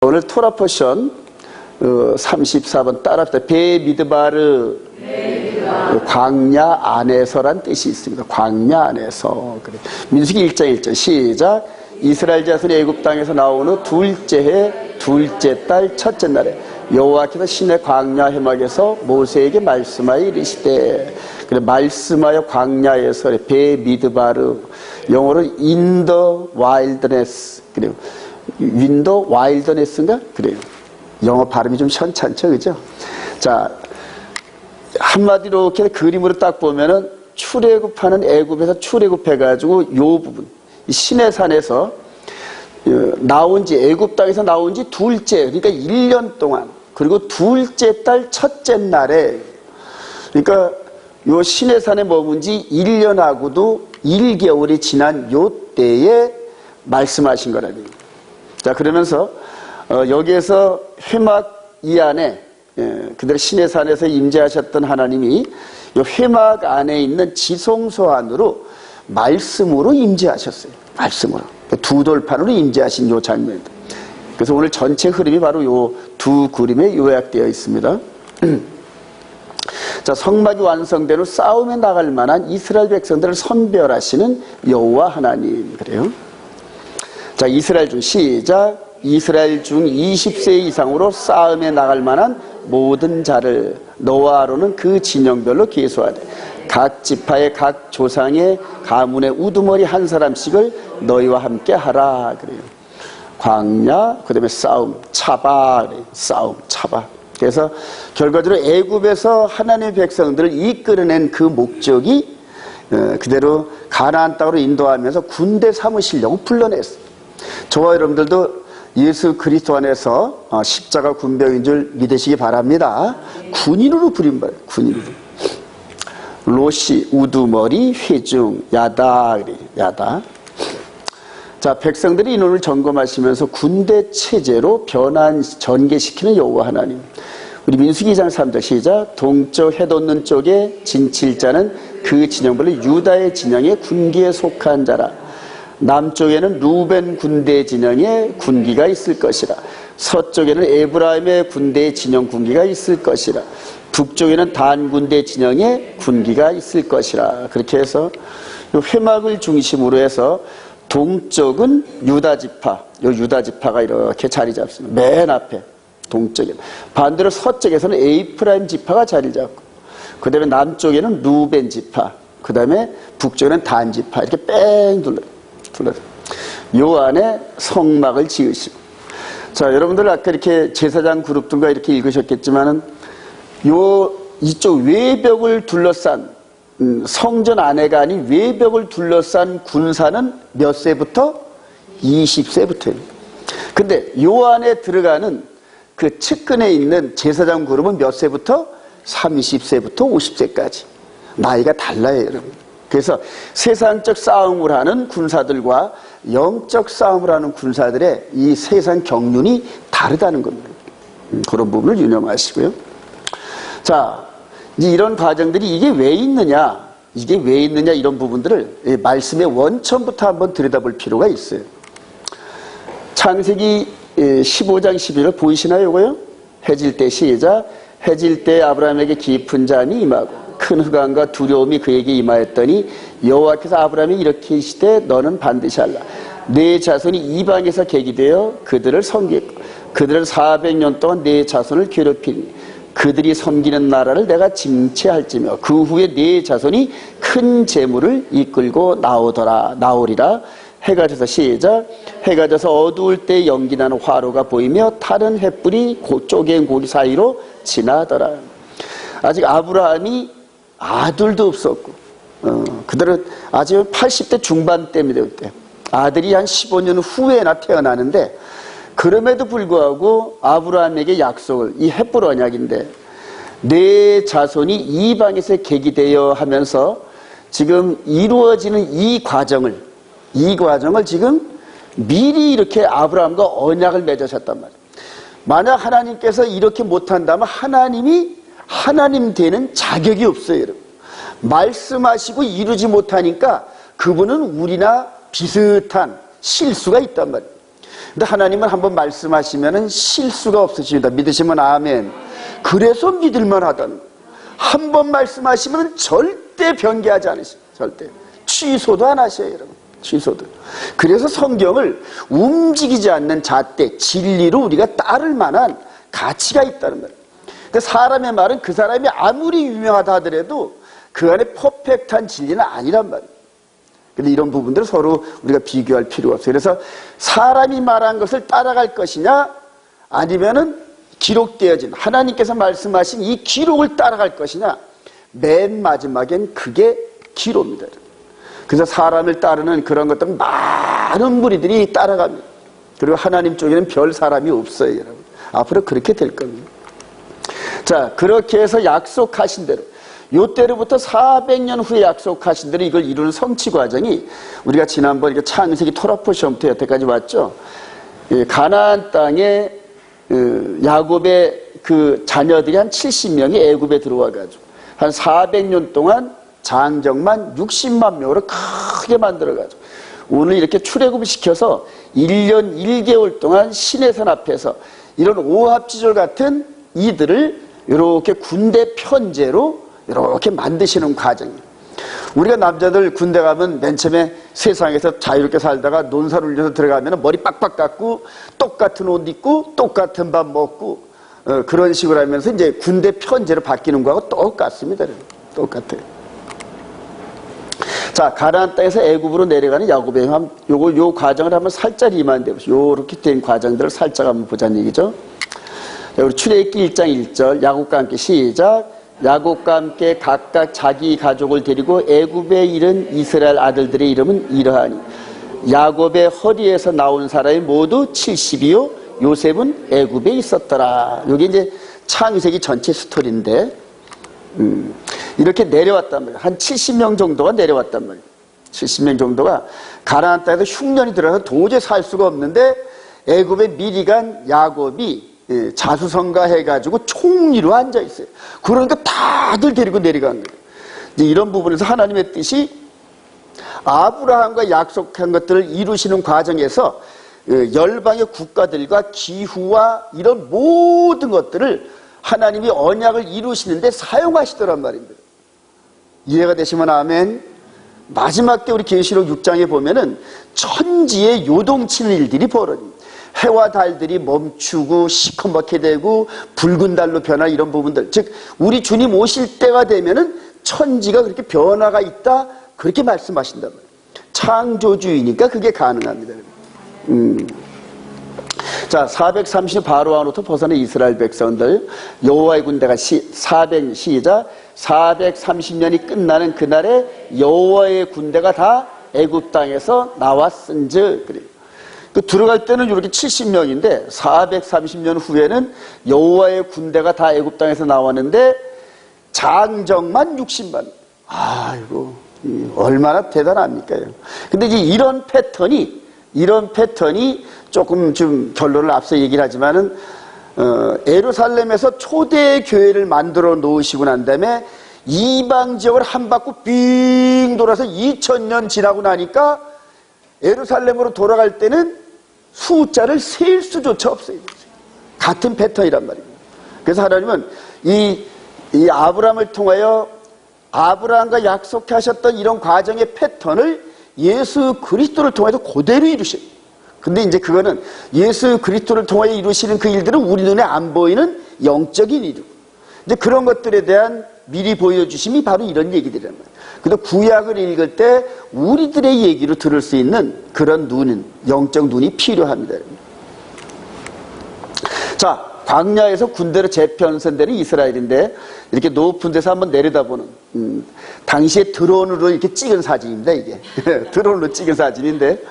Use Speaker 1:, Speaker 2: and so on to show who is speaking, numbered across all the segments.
Speaker 1: 오늘 토라 포션 34번 따라합시다. 베미드바르 광야 안에서란 뜻이 있습니다. 광야 안에서. 그래. 민수기 1장 1절 시작. 이스라엘 자손이 애굽 땅에서 나온 후 둘째 해 둘째 달 첫째 날에 여호와께서 시내 광야 해막에서 모세에게 말씀하여 이르시되. 그래, 말씀하여 광야에서 베미드바르 영어로 in the wilderness. 그래요. 윈도 와일드네스인가? 그래요. 영어 발음이 좀 현찮죠, 그죠? 자, 한마디로 이렇게 그림으로 딱 보면은 출애굽하는 애굽에서 출애굽해가지고 요 부분, 이 시내산에서 나온 지, 애굽 땅에서 나온 지 둘째, 그러니까 1년 동안, 그리고 둘째 달 첫째 날에, 그러니까 요 시내산에 머문 지 1년하고도 1개월이 지난 요 때에 말씀하신 거라니. 자, 그러면서 여기에서 회막 이 안에 그대로 시내산에서 임재하셨던 하나님이 이 회막 안에 있는 지성소 안으로 말씀으로 임재하셨어요. 말씀으로. 두 돌판으로 임재하신 요 장면입니다. 그래서 오늘 전체 흐름이 바로 요 두 그림에 요약되어 있습니다. 자, 성막이 완성된 후 싸움에 나갈 만한 이스라엘 백성들을 선별하시는 여호와 하나님. 그래요. 자, 이스라엘 중 시작. 이스라엘 중 20세 이상으로 싸움에 나갈 만한 모든 자를 너와 아론은 그 진영별로 계수하되 각 지파의 각 조상의 가문의 우두머리 한 사람씩을 너희와 함께 하라. 그래요. 광야, 그 다음에 싸움, 차바. 그래요. 싸움, 차바. 그래서 결과적으로 애굽에서 하나님의 백성들을 이끌어낸 그 목적이 그대로 가나안 땅으로 인도하면서 군대 삼으시려고 불러냈어요. 저와 여러분들도 예수 그리스도 안에서 십자가 군병인 줄 믿으시기 바랍니다. 군인으로 부림받아요. 군인으로. 로시, 우두머리, 회중, 야다. 야다. 자, 백성들이 인원을 점검하시면서 군대 체제로 전개시키는 여호와 하나님. 우리 민수기 2장 3절 시작. 동쪽 해돋는 쪽에 진칠자는 그 진영별로 유다의 진영의 군기에 속한 자라. 남쪽에는 루벤 군대 진영의 군기가 있을 것이라. 서쪽에는 에브라임의 군대 진영 군기가 있을 것이라. 북쪽에는 단 군대 진영의 군기가 있을 것이라. 그렇게 해서 회막을 중심으로 해서 동쪽은 유다 지파, 요 유다 지파가 이렇게 자리 잡습니다. 맨 앞에 동쪽에. 반대로 서쪽에서는 에이프라임 지파가 자리 잡고, 그 다음에 남쪽에는 루벤 지파, 그 다음에 북쪽에는 단 지파, 이렇게 뺑 둘러요. 요 안에 성막을 지으시고. 자, 여러분들 아까 이렇게 제사장 그룹들과 이렇게 읽으셨겠지만은 이쪽 외벽을 둘러싼 성전 안에가 아닌 외벽을 둘러싼 군사는 몇 세부터? 20세부터예요. 근데 요 안에 들어가는 그 측근에 있는 제사장 그룹은 몇 세부터? 30세부터 50세까지. 나이가 달라요, 여러분. 그래서 세상적 싸움을 하는 군사들과 영적 싸움을 하는 군사들의 이 세상 경륜이 다르다는 겁니다. 그런 부분을 유념하시고요. 자, 이제 이런 과정들이 이게 왜 있느냐, 이런 부분들을 말씀의 원천부터 한번 들여다볼 필요가 있어요. 창세기 15장 11절 보이시나요, 이거요? 해질 때 시작. 해질 때 아브라함에게 깊은 잠이 임하고 큰 흑암과 두려움이 그에게 임하였더니 여호와께서 아브라함이 이렇게 이르시되 너는 반드시 알라. 내 자손이 이방에서 계기되어 그들을 섬기고 그들은 400년 동안 내 자손을 괴롭히니 그들이 섬기는 나라를 내가 징체할지며 그 후에 내 자손이 큰 재물을 이끌고 나오리라. 해가 져서 시작. 해가 져서 어두울 때 연기나는 화로가 보이며 타는 횃불이 쪼갠 고기 사이로 지나더라. 아직 아브라함이 아들도 없었고, 그들은 아직 80대 중반 때입니다. 그때 아들이 한 15년 후에나 태어나는데, 그럼에도 불구하고 아브라함에게 약속을, 이 헷불 언약인데 내 자손이 이방에서 계기되어 하면서 지금 이루어지는 이 과정을 지금 미리 이렇게 아브라함과 언약을 맺으셨단 말이에요. 만약 하나님께서 이렇게 못한다면 하나님이 하나님 되는 자격이 없어요, 여러분. 말씀하시고 이루지 못하니까 그분은 우리나 비슷한 실수가 있단 말이에요. 근데 하나님은 한번 말씀하시면은 실수가 없으십니다. 믿으시면 아멘. 그래서 믿을만 하다는 거예요. 한번 말씀하시면 절대 변개하지 않으십니다. 절대. 취소도 안 하셔요, 여러분. 취소도. 그래서 성경을 움직이지 않는 잣대, 진리로 우리가 따를 만한 가치가 있다는 말이에요. 근데 사람의 말은 그 사람이 아무리 유명하다 하더라도 그 안에 퍼펙트한 진리는 아니란 말이에요. 근데 이런 부분들을 서로 우리가 비교할 필요가 없어요. 그래서 사람이 말한 것을 따라갈 것이냐, 아니면은 기록되어진 하나님께서 말씀하신 이 기록을 따라갈 것이냐, 맨 마지막엔 그게 기로입니다. 그래서 사람을 따르는 그런 것들은 많은 무리들이 따라갑니다. 그리고 하나님 쪽에는 별 사람이 없어요, 여러분. 앞으로 그렇게 될 겁니다. 자, 그렇게 해서 약속하신 대로, 요때로부터 400년 후에 약속하신 대로 이걸 이루는 성취 과정이, 우리가 지난번 이렇게 창세기 토라포 시험부터 여태까지 왔죠. 가나안 땅에 야곱의 그 자녀들이 한 70명이 애굽에 들어와가지고 한 400년 동안 장정만 60만 명으로 크게 만들어가지고 오늘 이렇게 출애굽을 시켜서 1년 1개월 동안 시내산 앞에서 이런 오합지졸 같은 이들을 이렇게 군대 편제로 이렇게 만드시는 과정이에요. 우리가 남자들 군대 가면 맨 처음에 세상에서 자유롭게 살다가 논산 울려서 들어가면 머리 빡빡 깎고 똑같은 옷 입고 똑같은 밥 먹고 그런 식으로 하면서 이제 군대 편제로 바뀌는 거하고 똑같습니다. 똑같아요. 자, 가나안 땅에서 애굽으로 내려가는 야곱의 요 과정을 한번 살짝 이만해 보시죠. 요렇게 된 과정들을 살짝 한번 보자는 얘기죠. 자, 우리 출애굽기 1장 1절 야곱과 함께 시작. 야곱과 함께 각각 자기 가족을 데리고 애굽에 이른 이스라엘 아들들의 이름은 이러하니 야곱의 허리에서 나온 사람이 모두 70이요 요셉은 애굽에 있었더라. 이게 이제 창세기 전체 스토리인데 이렇게 내려왔단 말이에요. 한 70명 정도가 내려왔단 말이에요. 70명 정도가 가나안 땅에서 흉년이 들어서 도저히 살 수가 없는데 애굽에 미리 간 야곱이 자수성가 해가지고 총리로 앉아있어요. 그러니까 다들 데리고 내려간 거예요. 이제 이런 부분에서 하나님의 뜻이 아브라함과 약속한 것들을 이루시는 과정에서 열방의 국가들과 기후와 이런 모든 것들을 하나님이 언약을 이루시는데 사용하시더란 말입니다. 이해가 되시면 아멘. 마지막 때 우리 계시록 6장에 보면은 천지에 요동치는 일들이 벌어집니다. 해와 달들이 멈추고 시커멓게 되고 붉은 달로 변할 이런 부분들, 즉 우리 주님 오실 때가 되면은 천지가 그렇게 변화가 있다, 그렇게 말씀하신단 말이에요. 창조주의니까 그게 가능합니다. 자, 430년 바로왕으로부터 벗어난 이스라엘 백성들, 여호와의 군대가 400 시작. 430년이 끝나는 그날에 여호와의 군대가 다 애굽 땅에서 나왔은즉, 그래요. 그 들어갈 때는 이렇게 70명인데 430년 후에는 여호와의 군대가 다 애굽 땅에서 나왔는데 장정만 60만. 아이고, 얼마나 대단합니까? 근데 이제 이런 패턴이 조금 좀 결론을 앞서 얘기를 하지만은 예루살렘에서 초대 교회를 만들어 놓으시고 난 다음에 이방 지역을 한 바퀴 빙 돌아서 2000년 지나고 나니까 예루살렘으로 돌아갈 때는 숫자를 셀 수조차 없어요. 같은 패턴이란 말입니다. 그래서 하나님은 이 아브라함을 통하여 아브라함과 약속하셨던 이런 과정의 패턴을 예수 그리스도를 통해서 그대로 이루셔요. 근데 이제 그거는 예수 그리스도를 통하여 이루시는 그 일들은 우리 눈에 안 보이는 영적인 일이고, 이제 그런 것들에 대한 미리 보여주심이 바로 이런 얘기들이란 말이에요. 근데 구약을 읽을 때 우리들의 얘기로 들을 수 있는 그런 영적 눈이 필요합니다. 자, 광야에서 군대로 재편성되는 이스라엘인데 이렇게 높은 데서 한번 내려다보는 당시에 드론으로 이렇게 찍은 사진입니다. 이게 드론으로 찍은 사진인데,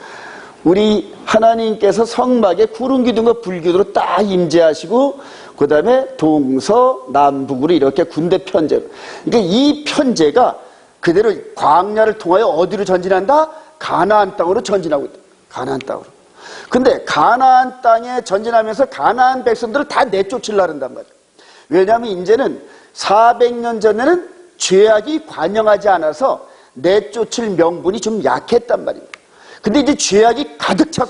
Speaker 1: 우리 하나님께서 성막에 구름 기둥과 불 기둥으로 딱 임재하시고 그 다음에 동서남북으로 이렇게 군대 편제로, 그러니까 이 편제가 그대로 광야를 통하여 어디로 전진한다? 가나안 땅으로 전진하고 있다. 가나안 땅으로. 근데 가나안 땅에 전진하면서 가나안 백성들을 다 내쫓으려고 한단 말이에요. 왜냐하면 이제는 400년 전에는 죄악이 관영하지 않아서 내쫓을 명분이 좀 약했단 말입니다. 근데 이제 죄악이 가득 찼어.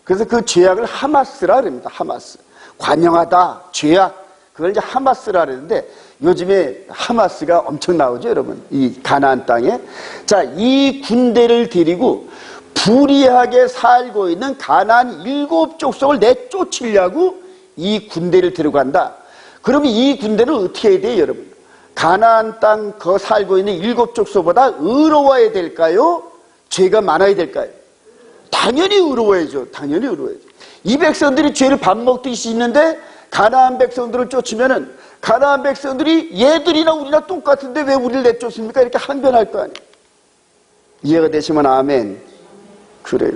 Speaker 1: 그래서 그 죄악을 하마스라 그럽니다. 하마스. 관영하다, 죄악. 그걸 이제 하마스라 그러는데 요즘에 하마스가 엄청 나오죠, 여러분. 이 가나안 땅에. 자, 이 군대를 데리고 불의하게 살고 있는 가나안 7족속을 내쫓으려고 이 군대를 데려간다. 그러면 이 군대는 어떻게 해야 돼요, 여러분? 가나안 땅 거 살고 있는 7족속보다 의로워야 될까요? 죄가 많아야 될까요? 당연히 의로워야죠. 당연히 의로워야죠. 이 백성들이 죄를 밥 먹듯이 씻는데 가나안 백성들을 쫓으면은 가나안 백성들이 얘들이나 우리나 똑같은데 왜 우리를 내쫓습니까? 이렇게 항변할 거 아니에요. 이해가 되시면 아멘. 그래요.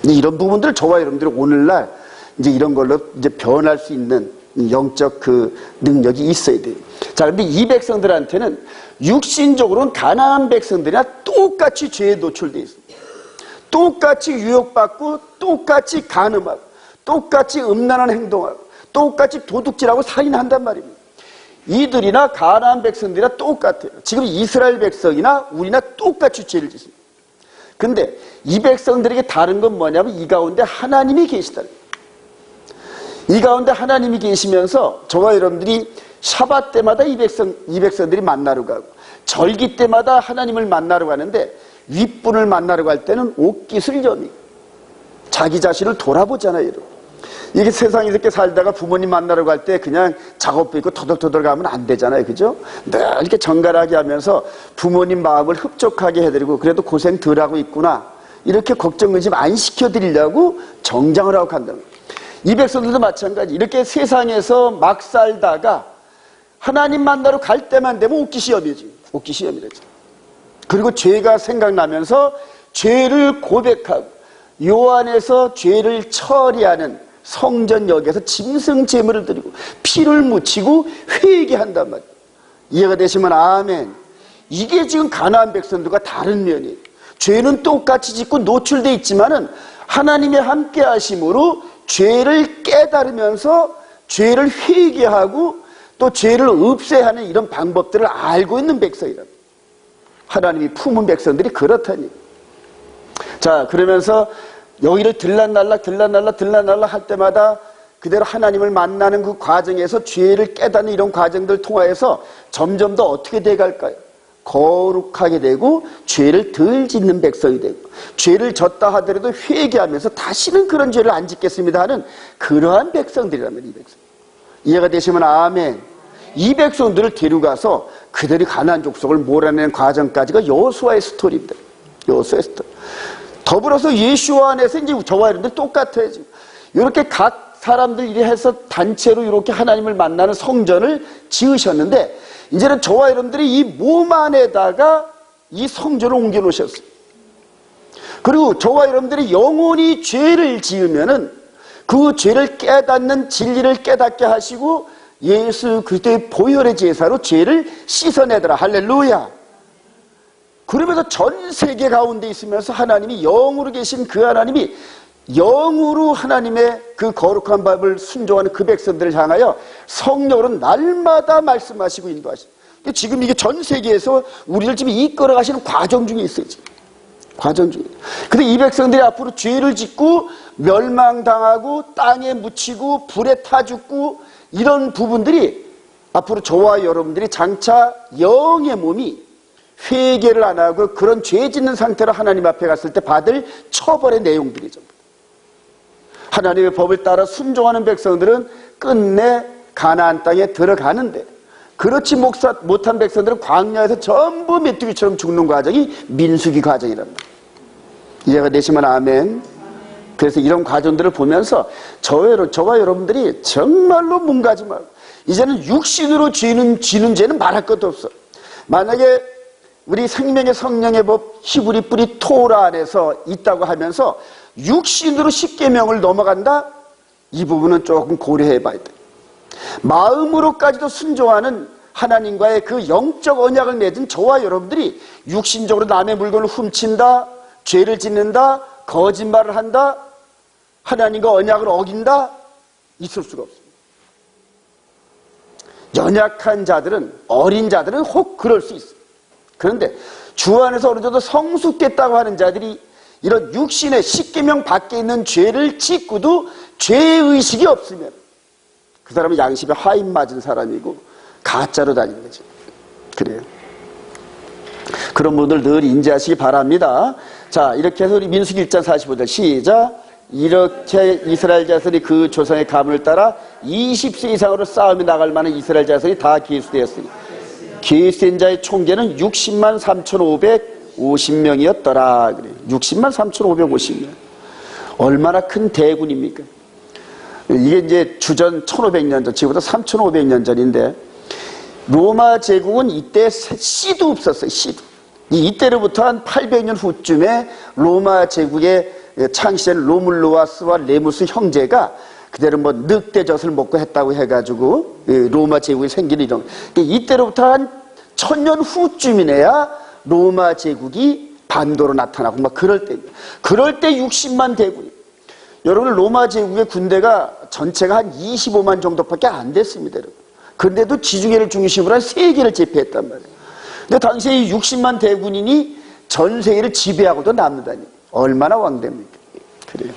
Speaker 1: 이런 부분들 저와 여러분들이 오늘날 이제 이런 걸로 이제 변할 수 있는 영적 그 능력이 있어야 돼요. 자, 근데 이 백성들한테는 육신적으로는 가나안 백성들이나 똑같이 죄에 노출되어 있습니다. 똑같이 유혹받고 똑같이 간음하고 똑같이 음란한 행동하고 똑같이 도둑질하고 살인한단 말입니다. 이들이나 가나안 백성들이나 똑같아요. 지금 이스라엘 백성이나 우리나 똑같이 죄를 짓습니다. 근데 이 백성들에게 다른 건 뭐냐면 이 가운데 하나님이 계시다는 거예요. 이 가운데 하나님이 계시면서 저와 여러분들이 샤밧 때마다 이 백성들이 만나러 가고 절기 때마다 하나님을 만나러 가는데 윗분을 만나러 갈 때는 옷깃을 여미고 자기 자신을 돌아보잖아요, 여러분. 이게 세상에 이렇게 살다가 부모님 만나러 갈 때 그냥 작업복 입고 터덜터덜 가면 안 되잖아요, 그죠? 늘 이렇게 정갈하게 하면서 부모님 마음을 흡족하게 해드리고 그래도 고생 덜 하고 있구나 이렇게 걱정 근심 안 시켜드리려고 정장을 하고 간다는 거예요. 이 백성들도 마찬가지. 이렇게 세상에서 막 살다가 하나님 만나러 갈 때만 되면 옷깃이 여미지. 옷깃이 여미지. 그리고 죄가 생각나면서 죄를 고백하고 요 안에서 죄를 처리하는 성전역에서 짐승 제물을 드리고 피를 묻히고 회개한단 말이에요. 이해가 되시면 아멘. 이게 지금 가나안 백성들과 다른 면이에요. 죄는 똑같이 짓고 노출되어 있지만은 하나님의 함께 하심으로 죄를 깨달으면서 죄를 회개하고 또 죄를 없애하는 이런 방법들을 알고 있는 백성이랍니다. 하나님이 품은 백성들이 그렇다니. 자, 그러면서 여기를 들락날락 할 때마다 그대로 하나님을 만나는 그 과정에서 죄를 깨닫는 이런 과정들을 통하여서 점점 더 어떻게 돼갈까요? 거룩하게 되고 죄를 덜 짓는 백성이 되고 죄를 졌다 하더라도 회개하면서 다시는 그런 죄를 안 짓겠습니다 하는 그러한 백성들이라면 이 백성. 이해가 되시면 아멘. 이 백성들을 데려가서 그들이 가나안 족속을 몰아내는 과정까지가 여호수아의 스토리입니다. 여호수아의 스토리. 더불어서 예수와 안에서 이제 저와 여러분들 똑같아요. 지금. 이렇게 각 사람들이 해서 단체로 이렇게 하나님을 만나는 성전을 지으셨는데 이제는 저와 여러분들이 이 몸 안에다가 이 성전을 옮겨 놓으셨어요. 그리고 저와 여러분들이 영원히 죄를 지으면은 그 죄를 깨닫는 진리를 깨닫게 하시고 예수 그리스도의 보혈의 제사로 죄를 씻어내더라. 할렐루야. 그러면서 전 세계 가운데 있으면서 하나님이 영으로 계신 그 하나님이 영으로 하나님의 그 거룩한 법을 순종하는 그 백성들을 향하여 성령으로 날마다 말씀하시고 인도하시고 지금 이게 전 세계에서 우리를 지금 이끌어 가시는 과정 중에 있어요. 지금. 과정 중에. 근데 이 백성들이 앞으로 죄를 짓고 멸망당하고 땅에 묻히고 불에 타 죽고 이런 부분들이 앞으로 저와 여러분들이 장차 영의 몸이 회개를 안 하고 그런 죄 짓는 상태로 하나님 앞에 갔을 때 받을 처벌의 내용들이죠. 하나님의 법을 따라 순종하는 백성들은 끝내 가나안 땅에 들어가는데 그렇지 못한 백성들은 광야에서 전부 메뚜기처럼 죽는 과정이 민수기 과정이랍니다. 이해가 되시면 아멘. 그래서 이런 과정들을 보면서 저와 여러분들이 정말로 문가지 말고 이제는 육신으로 지는 죄는 말할 것도 없어. 만약에 우리 생명의 성령의 법 히브리 뿌리 토라 안에서 있다고 하면서 육신으로 십계명을 넘어간다? 이 부분은 조금 고려해 봐야 돼. 마음으로까지도 순종하는 하나님과의 그 영적 언약을 맺은 저와 여러분들이 육신적으로 남의 물건을 훔친다, 죄를 짓는다, 거짓말을 한다, 하나님과 언약을 어긴다? 있을 수가 없습니다. 연약한 자들은, 어린 자들은 혹 그럴 수 있어요. 그런데 주 안에서 어느 정도 성숙됐다고 하는 자들이 이런 육신의 십계명 밖에 있는 죄를 짓고도 죄의식이 없으면 그 사람은 양심에 화인 맞은 사람이고 가짜로 다니는 거죠. 그래요. 그런 분들 늘 인지하시기 바랍니다. 자, 이렇게 해서 우리 민수기 1장 45절 시작. 이렇게 이스라엘 자손이 그 조상의 가문을 따라 20세 이상으로 싸움에 나갈 만한 이스라엘 자손이 다 계수되었으니 계수된 자의 총계는 60만 3,550명이었더라. 그래. 60만 3,550명. 얼마나 큰 대군입니까? 이게 이제 주전 1500년 전, 지금부터 3500년 전인데, 로마 제국은 이때 씨도 없었어요. 씨도. 이때로부터 한 800년 후쯤에 로마 제국의 창시된 로물루아스와 레무스 형제가 그대로 뭐 늑대젖을 먹고 했다고 해가지고 로마 제국이 생기는 이런. 이때로부터 한 1000년 후쯤이내야 로마 제국이 반도로 나타나고 막 그럴 때 60만 대군이. 여러분, 로마 제국의 군대가 전체가 한 25만 정도밖에 안 됐습니다, 여러분. 그런데도 지중해를 중심으로 한 세계를 제패했단 말이에요. 근데 당시에 이 60만 대군인이 전 세계를 지배하고도 남는다니. 얼마나 왕대입니까? 그래요.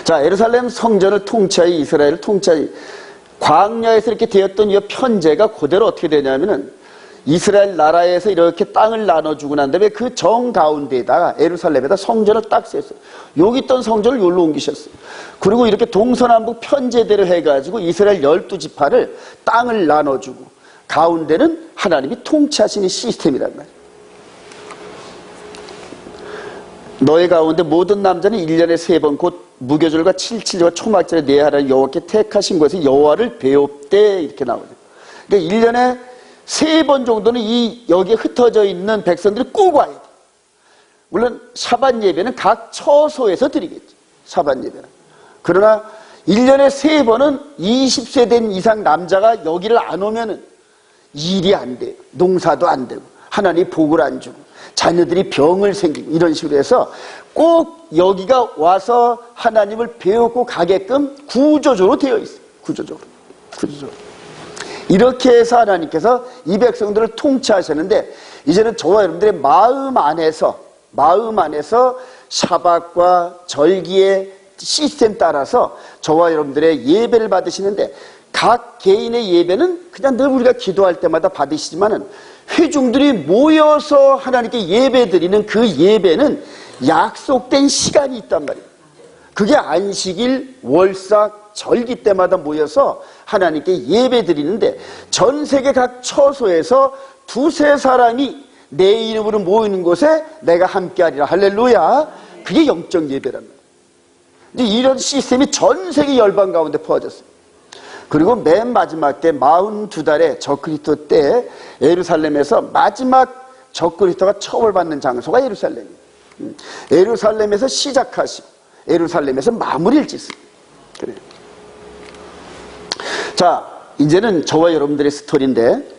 Speaker 1: 자, 예루살렘 성전을 통치하여 이스라엘을 통치하여 광야에서 이렇게 되었던 이 편제가 그대로 어떻게 되냐면은 이스라엘 나라에서 이렇게 땅을 나눠주고 난 다음에 그 정 가운데에다가 예루살렘에다 성전을 딱 세웠어요. 여기 있던 성전을 여기로 옮기셨어요. 그리고 이렇게 동서남북 편제대로 해가지고 이스라엘 12지파를 땅을 나눠주고 가운데는 하나님이 통치하시는 시스템이란 말이에요. 너의 가운데 모든 남자는 1년에 3번 곧 무교절과 칠칠절과 초막절에 내 하나님 여호와께 택하신 곳에서 여호와를 배웁되 이렇게 나오죠. 그러니까 1년에 3번 정도는 여기에 흩어져 있는 백성들이 꼭 와야 돼. 물론 샤bat 예배는 각 처소에서 드리겠죠. 샤bat 예배는. 그러나 1년에 3번은 20세 된 이상 남자가 여기를 안 오면은 일이 안 돼요. 농사도 안 되고 하나님 복을 안 주고 자녀들이 병을 생기고 이런 식으로 해서 꼭 여기가 와서 하나님을 배우고 가게끔 구조적으로 되어 있어요. 구조적으로. 이렇게 해서 하나님께서 이 백성들을 통치하셨는데 이제는 저와 여러분들의 마음 안에서 샤밧과 절기의 시스템 따라서 저와 여러분들의 예배를 받으시는데 각 개인의 예배는 그냥 늘 우리가 기도할 때마다 받으시지만은 회중들이 모여서 하나님께 예배 드리는 그 예배는 약속된 시간이 있단 말이에요. 그게 안식일, 월삭, 절기 때마다 모여서 하나님께 예배 드리는데 전 세계 각 처소에서 두세 사람이 내 이름으로 모이는 곳에 내가 함께하리라. 할렐루야. 그게 영적 예배란 말이에요. 이제 이런 시스템이 전 세계 열방 가운데 퍼졌어요. 그리고 맨 마지막 때 42달의 적그리스도 때 예루살렘에서 마지막 적그리스도가 처벌받는 장소가 예루살렘이에요. 예루살렘에서 시작하시고 예루살렘에서 마무리를 짓습니다. 그래요. 자, 이제는 저와 여러분들의 스토리인데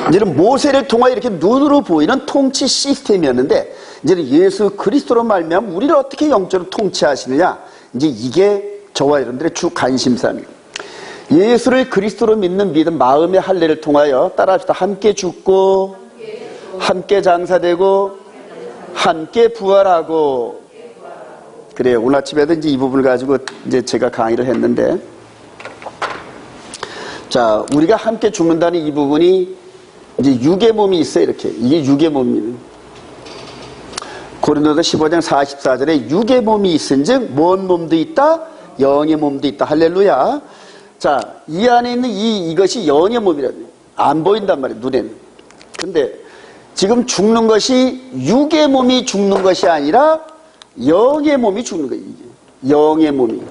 Speaker 1: 이제는 모세를 통하여 이렇게 눈으로 보이는 통치 시스템이었는데 이제는 예수 그리스도로 말미암아 우리를 어떻게 영적으로 통치하시느냐, 이제 이게 저와 여러분들의 주 관심사입니다. 예수를 그리스도로 믿는 믿음 마음의 할례를 통하여 따라합시다. 함께 죽고 함께 장사되고 함께 부활하고. 그래요. 오늘 아침에도 이제 이 부분을 가지고 이제 제가 강의를 했는데, 자, 우리가 함께 죽는다는 이 부분이 이제 육의 몸이 있어요. 이렇게. 이게 육의 몸이에요. 고린도서 15장 44절에 육의 몸이 있은즉 뭔 몸도 있다? 영의 몸도 있다. 할렐루야. 자, 이 안에 있는 이것이 영의 몸이라고요. 안 보인단 말이에요, 눈에는. 근데 지금 죽는 것이 육의 몸이 죽는 것이 아니라 영의 몸이 죽는 거예요. 이게. 영의 몸이.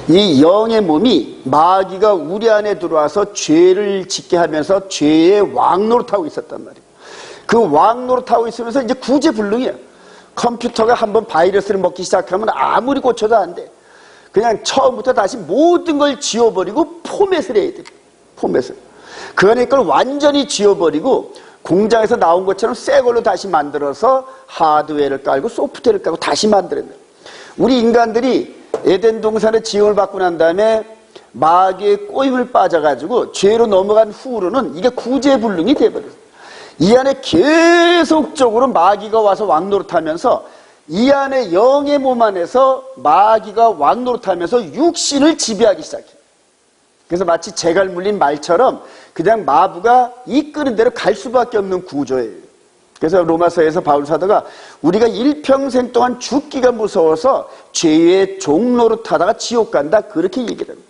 Speaker 1: 이 영의 몸이 마귀가 우리 안에 들어와서 죄를 짓게 하면서 죄의 왕노릇하고 있었단 말이에요. 그 왕노릇하고 있으면서 이제 구제불능이에요. 컴퓨터가 한번 바이러스를 먹기 시작하면 아무리 고쳐도 안 돼. 그냥 처음부터 다시 모든 걸 지워버리고 포맷을 해야 돼. 포맷을. 그 안에 걸 완전히 지워버리고 공장에서 나온 것처럼 새 걸로 다시 만들어서 하드웨어를 깔고 소프트웨어를 깔고 다시 만들어야 돼. 우리 인간들이 에덴 동산의 지형을 받고 난 다음에 마귀의 꼬임을 빠져가지고 죄로 넘어간 후로는 이게 구제불능이 돼버렸어요. 이 안에 계속적으로 마귀가 와서 왕노릇하면서 이 안에 영의 몸 안에서 마귀가 왕노릇하면서 육신을 지배하기 시작해요. 그래서 마치 재갈 물린 말처럼 그냥 마부가 이끄는 대로 갈 수밖에 없는 구조예요. 그래서 로마서에서 바울 사도가 우리가 일평생 동안 죽기가 무서워서 죄의 종노릇하다가 지옥 간다 그렇게 얘기를 합니다.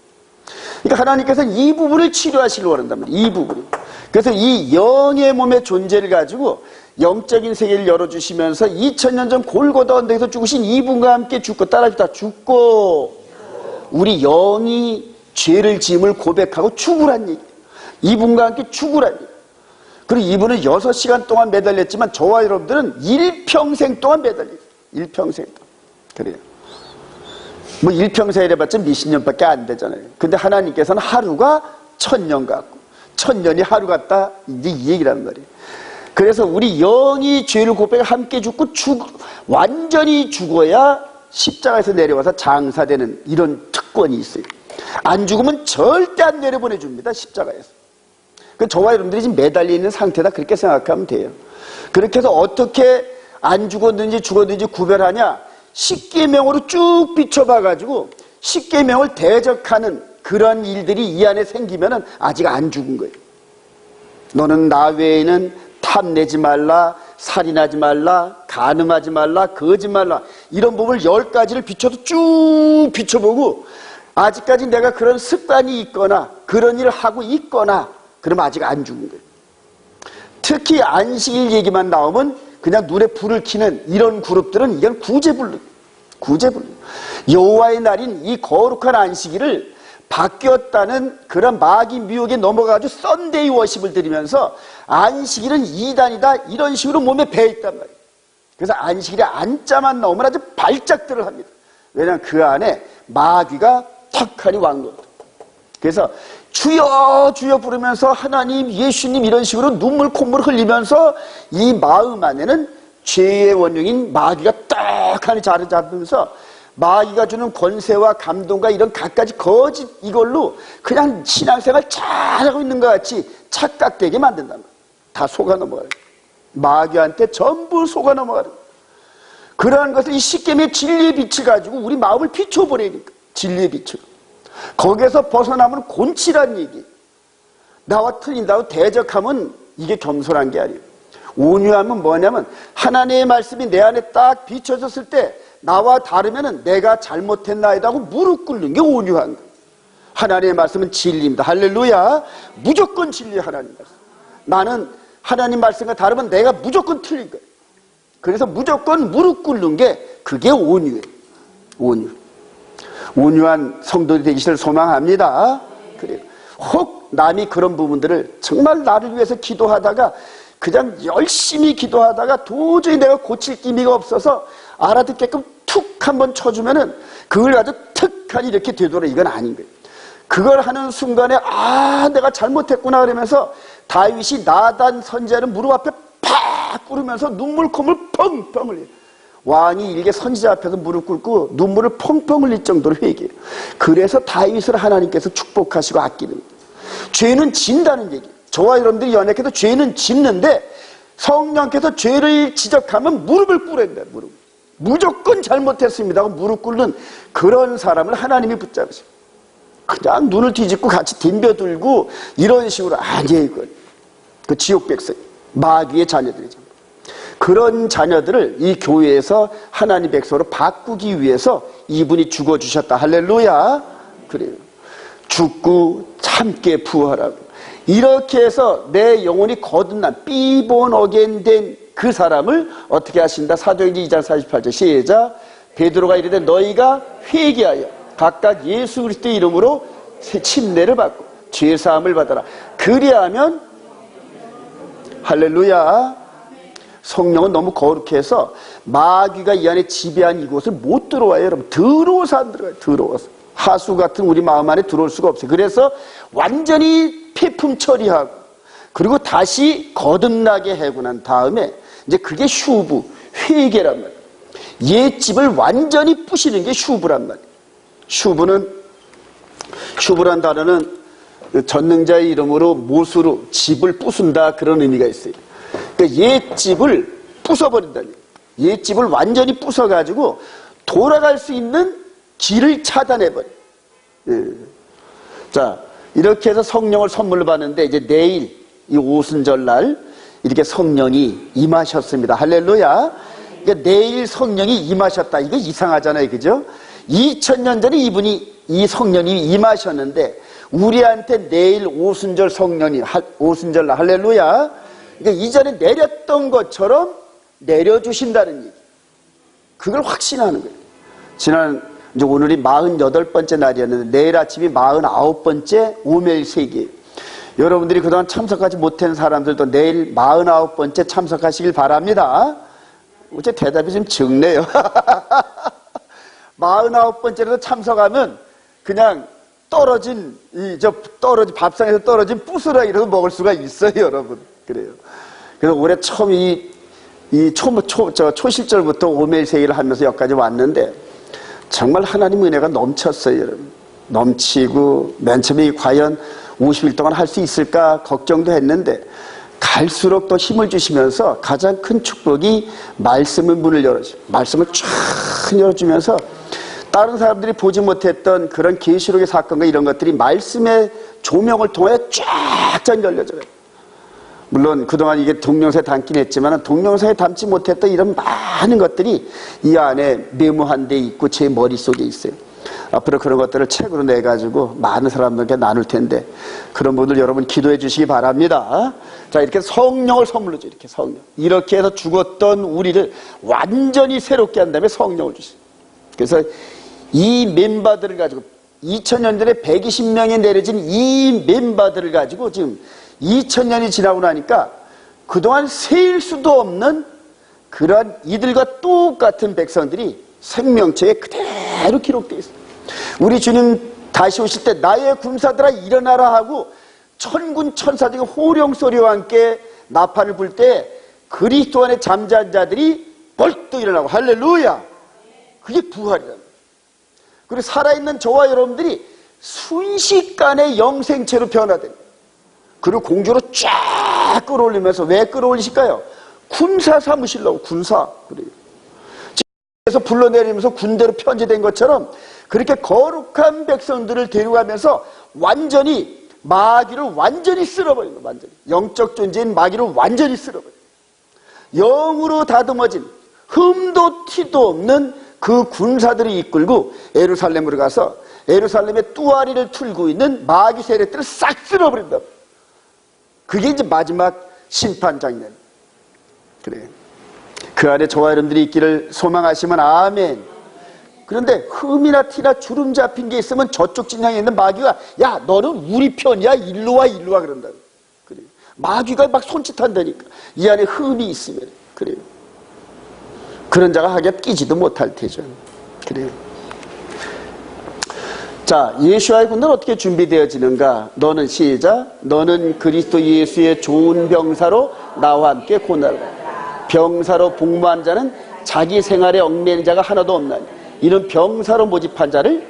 Speaker 1: 그러니까 하나님께서 이 부분을 치료하시려고 한단 말이에요. 이 부분. 그래서 이 영의 몸의 존재를 가지고 영적인 세계를 열어주시면서 2000년 전 골고다 언덕에서 죽으신 이분과 함께 죽고 따라주다 죽고 우리 영이 죄를 지음을 고백하고 죽으란 얘기예요. 이분과 함께 죽으란 얘기예요. 그리고 이분은 6시간 동안 매달렸지만 저와 여러분들은 일평생 동안 매달려요. 일평생 동안. 그래요. 뭐 일평생 이래봤자 몇십 년밖에 안 되잖아요. 근데 하나님께서는 하루가 1000년 같고 1000년이 하루 같다 이제 이 얘기란 말이에요. 그래서 우리 영이 죄를 고백해 함께 죽고 완전히 죽어야 십자가에서 내려와서 장사되는 이런 특권이 있어요. 안 죽으면 절대 안 내려보내줍니다. 십자가에서. 저와 여러분들이 지금 매달려 있는 상태다 그렇게 생각하면 돼요. 그렇게 해서 어떻게 안 죽었는지 죽었는지 구별하냐? 십계명으로 쭉 비춰봐가지고 십계명을 대적하는 그런 일들이 이 안에 생기면은 아직 안 죽은 거예요. 너는 나 외에는 탐내지 말라, 살인하지 말라, 간음하지 말라, 거짓 말라 이런 부분을 10가지를 비춰도 쭉 비춰보고 아직까지 내가 그런 습관이 있거나 그런 일을 하고 있거나 그러면 아직 안 죽은 거예요. 특히 안식일 얘기만 나오면 그냥 눈에 불을 켜는 이런 그룹들은 이건 구제불능. 여호와의 날인 이 거룩한 안식일을 바뀌었다는 그런 마귀 미혹에 넘어가가지고 썬데이 워십을 드리면서 안식일은 이단이다 이런 식으로 몸에 배있단 말이에요. 그래서 안식일에 안자만 나오면 아주 발작들을 합니다. 왜냐하면 그 안에 마귀가 턱하니 왕노릇. 그래서 주여 주여 부르면서 하나님 예수님 이런 식으로 눈물 콧물 흘리면서 이 마음 안에는 죄의 원흉인 마귀가 떡하니 자리 잡으면서 마귀가 주는 권세와 감동과 이런 갖가지 거짓 이걸로 그냥 신앙생활 잘하고 있는 것 같이 착각되게 만든단 말이에요. 다 속아 넘어가요. 마귀한테 전부 속아 넘어가요. 그러한 것을 이 십계명의 진리의 빛을 가지고 우리 마음을 비춰버리니까 진리의 빛을 거기에서 벗어나면 곤치란 얘기. 나와 틀린다고 대적하면 이게 겸손한 게 아니에요. 온유함은 뭐냐면 하나님의 말씀이 내 안에 딱 비춰졌을 때 나와 다르면은 내가 잘못했나이다 하고 무릎 꿇는 게 온유한 거예요. 하나님의 말씀은 진리입니다. 할렐루야. 무조건 진리 하나님 말씀. 나는 하나님 말씀과 다르면 내가 무조건 틀린 거예요. 그래서 무조건 무릎 꿇는 게 그게 온유예요. 온유한 성도들이 되기를 소망합니다. 그래요. 혹 남이 그런 부분들을 정말 나를 위해서 기도하다가 그냥 열심히 기도하다가 도저히 내가 고칠 기미가 없어서 알아듣게끔 툭 한번 쳐주면은 그걸 가지고 툭하니 이렇게 되돌아 이건 아닌 거예요. 그걸 하는 순간에 내가 잘못했구나 그러면서 다윗이 나단 선지자는 무릎 앞에 팍 꿇으면서 눈물 콧물 펑펑 흘려요. 왕이 일개 선지자 앞에서 무릎 꿇고 눈물을 펑펑 흘릴 정도로 회개해요. 그래서 다윗을 하나님께서 축복하시고 아끼는 거예요. 죄는 진다는 얘기예요. 저와 여러분들이 연약해도 죄는 짓는데 성령께서 죄를 지적하면 무릎을 꿇어야 된다. 무조건 잘못했습니다 하고 무릎 꿇는 그런 사람을 하나님이 붙잡으세요. 그냥 눈을 뒤집고 같이 덤벼들고 이런 식으로 아니에요. 이건 그 지옥 백성 마귀의 자녀들이죠. 그런 자녀들을 이 교회에서 하나님 백성으로 바꾸기 위해서 이분이 죽어주셨다. 할렐루야. 그래요. 죽고 함께 부활하고 이렇게 해서 내 영혼이 거듭난 비본 어겐 된 그 사람을 어떻게 하신다? 사도행전 2장 48절 시작. 베드로가 이르되 너희가 회개하여 각각 예수 그리스도의 이름으로 침례를 받고 죄사함을 받아라. 그리하면 할렐루야. 성령은 너무 거룩해서 마귀가 이 안에 지배한 이곳을 못 들어와요. 여러분 들어와서 안 들어가요. 들어와서 하수 같은 우리 마음 안에 들어올 수가 없어요. 그래서 완전히 폐품 처리하고 그리고 다시 거듭나게 하고 난 다음에 이제 그게 슈브 회개란 말이에요. 옛집을 완전히 부시는 게 슈브란 말이에요. 슈브는 슈브란 단어는 전능자의 이름으로 못으로 집을 부순다, 그런 의미가 있어요. 그러니까 옛 집을 부숴버린다는 거예요. 옛 집을 완전히 부숴가지고 돌아갈 수 있는 길을 차단해버려요. 예. 자, 이렇게 해서 성령을 선물로 받는데, 이제 내일 이 오순절날 이렇게 성령이 임하셨습니다. 할렐루야. 그러니까 내일 성령이 임하셨다. 이거 이상하잖아요. 그죠? 2000년 전에 이 성령이 임하셨는데, 우리한테 내일 오순절 오순절날 할렐루야. 그러니까 이전에 내렸던 것처럼 내려주신다는 얘기. 그걸 확신하는 거예요. 이제 오늘이 48번째 날이었는데, 내일 아침이 49번째 오멜세기예요. 여러분들이 그동안 참석하지 못한 사람들도 내일 49번째 참석하시길 바랍니다. 어째 대답이 좀 적네요. 49번째라도 참석하면 그냥 떨어진 밥상에서 떨어진 부스러기라도 먹을 수가 있어요, 여러분. 그래요. 그래서 올해 처음 초실절부터 오멜세기를 하면서 여기까지 왔는데, 정말 하나님 은혜가 넘쳤어요, 여러분. 넘치고, 맨 처음에 과연 50일 동안 할 수 있을까 걱정도 했는데, 갈수록 더 힘을 주시면서 가장 큰 축복이 말씀의 문을 말씀을 쫙 열어주면서 다른 사람들이 보지 못했던 그런 계시록의 사건과 이런 것들이 말씀의 조명을 통해 쫙 열려져요. 물론 그동안 이게 동영상에 담긴 했지만 동영상에 담지 못했던 이런 많은 것들이 이 안에 메모한 데 있고 제 머릿속에 있어요. 앞으로 그런 것들을 책으로 내가지고 많은 사람들에게 나눌 텐데, 그런 분들 여러분 기도해 주시기 바랍니다. 자, 이렇게 성령을 선물로 줘. 이렇게 성령. 이렇게 해서 죽었던 우리를 완전히 새롭게 한 다음에 성령을 주세요. 그래서 이 멤버들을 가지고 2000년 전에 120명이 내려진 이 멤버들을 가지고 지금 2000년이 지나고 나니까 그동안 세일 수도 없는 그런 이들과 똑같은 백성들이 생명체에 그대로 기록되어 있습니다. 우리 주님 다시 오실 때 나의 군사들아 일어나라 하고 천군 천사들이 호령 소리와 함께 나팔을 불 때 그리스도 안에 잠자는 자들이 벌떡 일어나고, 할렐루야! 그게 부활이라는 거예요. 그리고 살아있는 저와 여러분들이 순식간에 영생체로 변화됩니다. 그리고 공주로 쫙 끌어올리면서, 왜 끌어올리실까요? 군사 삼으시려고. 군사. 그래요. 그래서 불러내리면서 군대로 편제된 것처럼 그렇게 거룩한 백성들을 데려가면서 완전히 마귀를 완전히 쓸어버린 거예요. 완전히. 영적 존재인 마귀를 완전히 쓸어버린 거예요. 영으로 다듬어진 흠도 티도 없는 그 군사들이 이끌고 예루살렘으로 가서 예루살렘의 뚜아리를 틀고 있는 마귀 세력들을 싹 쓸어버린다. 그게 이제 마지막 심판 장면. 그래요. 그 안에 저와 여러분들이 있기를 소망하시면 아멘. 그런데 흠이나 티나 주름 잡힌 게 있으면 저쪽 진영에 있는 마귀가, 야, 너는 우리 편이야, 일로 와 그런다. 그래요. 마귀가 막 손짓한다니까. 이 안에 흠이 있으면. 그래요. 그런 자가 하기가 끼지도 못할 테죠. 그래요. 자, 예수와의 군대는 어떻게 준비되어지는가? 너는 시작. 너는 그리스도 예수의 좋은 병사로 나와 함께 고난을. 병사로 복무한 자는 자기 생활에 얽매이는 자가 하나도 없나니. 이런 병사로 모집한 자를,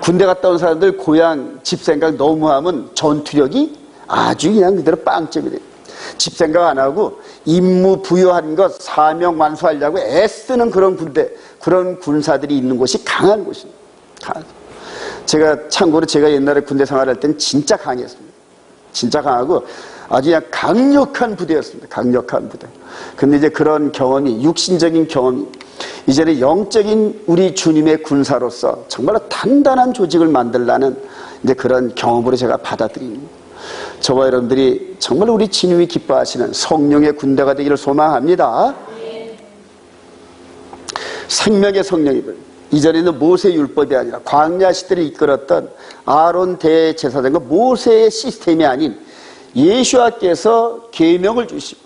Speaker 1: 군대 갔다 온 사람들 고향 집 생각 너무 하면 전투력이 아주 그냥 그대로 빵점이 돼요. 집 생각 안 하고 임무 부여한 것 사명 완수하려고 애쓰는 그런 군대, 그런 군사들이 있는 곳이 강한 곳입니다. 참고로 제가 옛날에 군대 생활할 때는 진짜 강했습니다. 진짜 강하고 아주 그냥 강력한 부대였습니다. 강력한 부대. 근데 이제 그런 경험이, 육신적인 경험이, 이제는 영적인 우리 주님의 군사로서 정말로 단단한 조직을 만들라는 이제 그런 경험으로 제가 받아들입니다. 저와 여러분들이 정말 우리 주님이 기뻐하시는 성령의 군대가 되기를 소망합니다. 생명의 성령이들. 이전에는 모세 율법이 아니라 광야 시대를 이끌었던 아론 대제사장과 모세의 시스템이 아닌 예수와께서 계명을 주시고,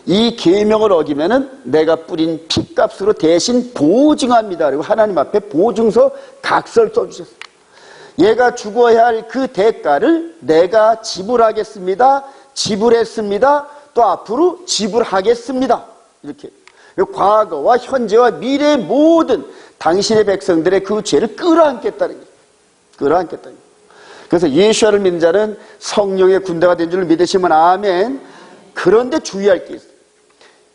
Speaker 1: 이 계명을 어기면은 내가 뿌린 피값으로 대신 보증합니다. 그리고 하나님 앞에 보증서 각서를 써주셨어요. 얘가 죽어야 할 그 대가를 내가 지불하겠습니다. 지불했습니다. 또 앞으로 지불하겠습니다. 이렇게 과거와 현재와 미래의 모든 당신의 백성들의 그 죄를 끌어안겠다는 거예요. 끌어안겠다. 그래서 예수를 믿는 자는 성령의 군대가 된 줄 믿으시면 아멘. 그런데 주의할 게 있어요.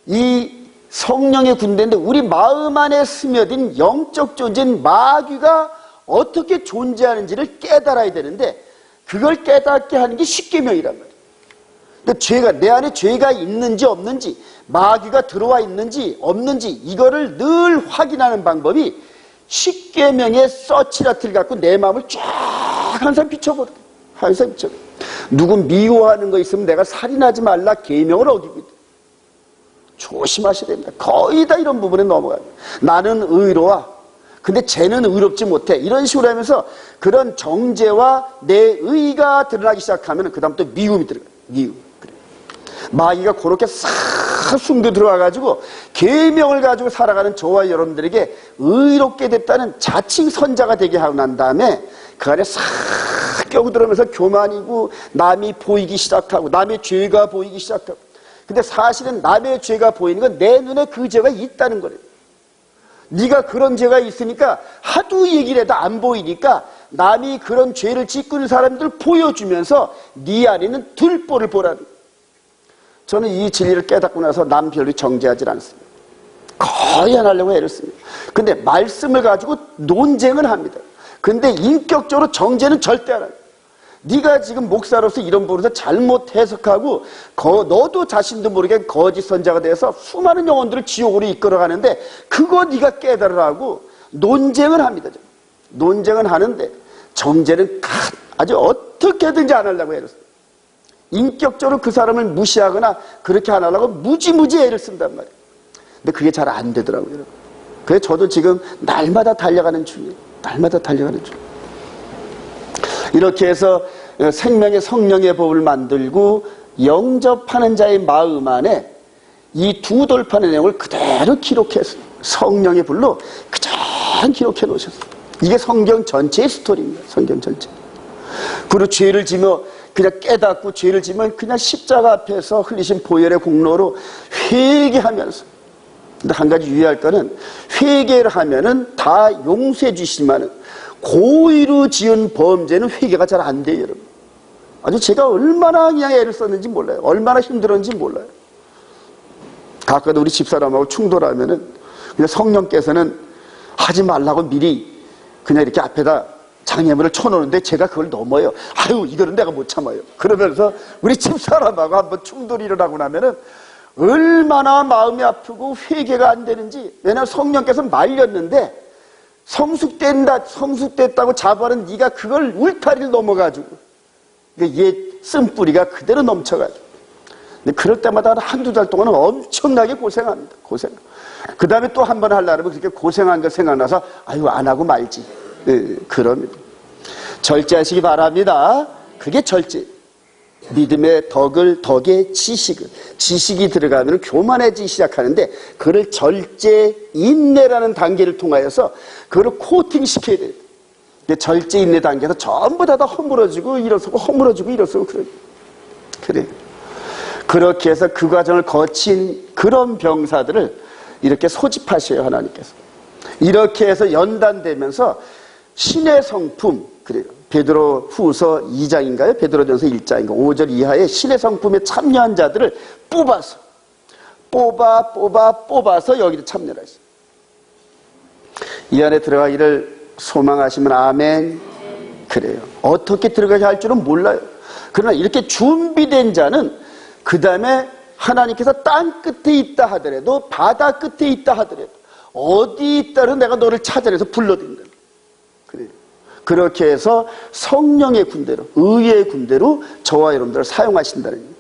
Speaker 1: 이 성령의 군대인데 우리 마음 안에 스며든 영적 존재인 마귀가 어떻게 존재하는지를 깨달아야 되는데 그걸 깨닫게 하는 게 십계명이란 말이에요. 그러니까 내 안에 죄가 있는지 없는지, 마귀가 들어와 있는지 없는지 이거를 늘 확인하는 방법이 십계명의 서치라트를 갖고 내 마음을 쫙 항상 비춰보는 거예요. 항상 비춰보는 거예요. 누구 미워하는 거 있으면 내가 살인하지 말라 계명을 어기고 있다. 조심하셔야 됩니다. 거의 다 이런 부분에 넘어가요. 나는 의로워. 근데 쟤는 의롭지 못해. 이런 식으로 하면서 그런 정죄와 내 의가 드러나기 시작하면 그 다음 또 미움이 들어가요. 미움. 마귀가 그렇게 싹 숨겨 들어와가지고 계명을 가지고 살아가는 저와 여러분들에게 의롭게 됐다는 자칭 선자가 되게 하고 난 다음에 그 안에 싹 껴들어오면서 교만이고 남이 보이기 시작하고 남의 죄가 보이기 시작하고 근데 사실은 남의 죄가 보이는 건 내 눈에 그 죄가 있다는 거래요. 네가 그런 죄가 있으니까 하도 얘기를 해도 안 보이니까 남이 그런 죄를 짓고 있는 사람들 보여주면서 네 안에는 들보를 보라는 거예요. 저는 이 진리를 깨닫고 나서 남 별로 정죄하지 않습니다. 거의 안 하려고 애를 씁니다. 근데 말씀을 가지고 논쟁을 합니다. 근데 인격적으로 정죄는 절대 안 해요. 네가 지금 목사로서 이런 부분에서 잘못 해석하고 너도 자신도 모르게 거짓 선자가 돼서 수많은 영혼들을 지옥으로 이끌어가는데 그거 네가 깨달으라고 논쟁을 합니다. 논쟁은 하는데 정죄는 아주 어떻게든지 안 하려고 애를 씁니다. 인격적으로 그 사람을 무시하거나 그렇게 안 하려고 무지무지 애를 쓴단 말이에요. 근데 그게 잘 안 되더라고요. 여러분. 그래서 저도 지금 날마다 달려가는 중이에요. 날마다 달려가는 중. 이렇게 해서 생명의 성령의 법을 만들고 영접하는 자의 마음 안에 이 두 돌판의 내용을 그대로 기록해서 성령의 불로 그대로 기록해 놓으셨어요. 이게 성경 전체의 스토리입니다. 성경 전체. 그리고 죄를 지며 그냥 깨닫고 죄를 지면 그냥 십자가 앞에서 흘리신 보혈의 공로로 회개하면서 근데 한 가지 유의할 거는 회개를 하면은 다 용서해 주시지만은 고의로 지은 범죄는 회개가 잘 안 돼요, 여러분. 아주 제가 얼마나 그냥 애를 썼는지 몰라요. 얼마나 힘들었는지 몰라요. 가끔도 우리 집사람하고 충돌하면은 그냥 성령께서는 하지 말라고 미리 그냥 이렇게 앞에다 장애물을 쳐놓는데 제가 그걸 넘어요. 아유, 이거는 내가 못 참아요. 그러면서 우리 집사람하고 한번 충돌이 일어나고 나면은 얼마나 마음이 아프고 회개가 안 되는지. 왜냐하면 성령께서 말렸는데 성숙됐다고 자부하는 네가 그걸 울타리를 넘어가지고 옛 쓴뿌리가 그대로 넘쳐가지고. 근데 그럴 때마다 한두 달 동안은 엄청나게 고생합니다. 그 다음에 또 한 번 하려면 그렇게 고생한 거 생각나서 아유, 안 하고 말지. 그럽니다. 절제하시기 바랍니다. 그게 절제. 믿음의 덕의 지식이 들어가면 교만해지기 시작하는데 그를 절제 인내라는 단계를 통하여서 그걸 코팅시켜야 돼요. 절제 인내 단계에서 전부 다 허물어지고 일어서고 허물어지고 일어서고 그래요. 그렇게 해서 그 과정을 거친 그런 병사들을 이렇게 소집하셔요, 하나님께서. 이렇게 해서 연단되면서 신의 성품, 그래요. 베드로 후서 2장인가요? 베드로전서 1장인가? 5절 이하의 신의 성품에 참여한 자들을 뽑아서 여기를 참여를 하시죠. 이 안에 들어가기를 소망하시면 아멘. 그래요. 어떻게 들어가야 할 줄은 몰라요. 그러나 이렇게 준비된 자는 그 다음에 하나님께서 땅 끝에 있다 하더라도 바다 끝에 있다 하더라도 어디 있다는 내가 너를 찾아내서 불러드린다. 그래요. 그렇게 해서 성령의 군대로, 의의 군대로 저와 여러분들을 사용하신다는 얘기예요.